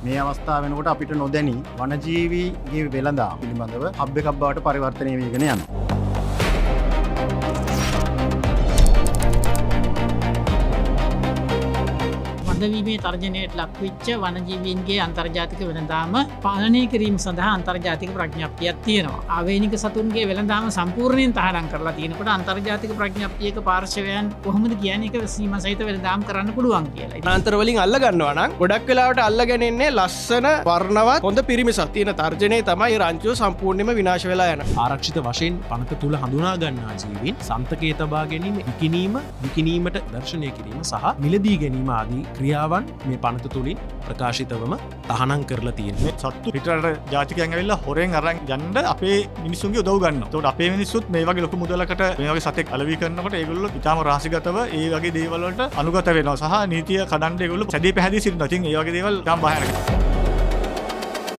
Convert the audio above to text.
මේ අවස්ථාව වෙනකොට අපිට නොදැනී වනජීවීගේ වෙළඳාම පිළිබඳව හබ් එකක් බවට පරිවර්තනය වෙගෙන යනවා. වඳවීමේ තර්ජනයට ලක්වෙච්ච වනජීවීන්ගේ අන්තර්ජාතික වෙළඳාම පාලනය කිරීම සඳහා අන්තර්ජාතික ප්‍රඥප්තියක් තියෙනවා. ආවේනික සතුන්ගේ වෙළඳාම සම්පූර්ණයෙන් තහනම් කරලා තියෙනකොට අන්තර්ජාතික ප්‍රඥප්තියක පාර්ශවයන් කොහොමද කියන්නේ ඒක සීම සහිත වෙළඳාම් කරන්න පුළුවන් කියලා. අන්තර වලින් අල්ල ගන්නවා නම් ගොඩක් වෙලාවට අල්ලගෙන ඉන්නේ ලස්සන වර්ණවත් හොඳ පිරිමිසක් තියෙන තර්ජනයේ තමයි රංචුව සම්පූර්ණයෙන්ම විනාශ වෙලා යන. ආරක්ෂිත වශයෙන් පනත තුල හඳුනා ගන්නා ජීවීන් සන්තකේ තබා ගැනීම, විකිණීමට දර්ශනය කිරීම සහ මිලදී ගැනීම ආදී ක්‍රියාවන් මේ පනත තුළින් ප්‍රකාශිතවම තහනම් කරලා තියෙනවා. සත්තු පිටරට ජාතිකයන් ඇවිල්ලා හොරෙන් අරන් යන්න අපේ මිනිස්සුන්ගේ උදව් ගන්නවා. ඒකට අපේ මිනිස්සුත් මේ වගේ ලොකු මුදලකට මේ වගේ සතෙක් අලෙවි කරනකොට ඒගොල්ලෝ ඉතාම රහසිගතව ඒ වගේ දේවල් වලට අනුගත වෙනවා සහ නීතිය කඩන්න ඒගොල්ලෝ සැදී පැහැදී සිටිනවා. ඉතින් ඒ වගේ දේවල් ඉතාම භයානකයි.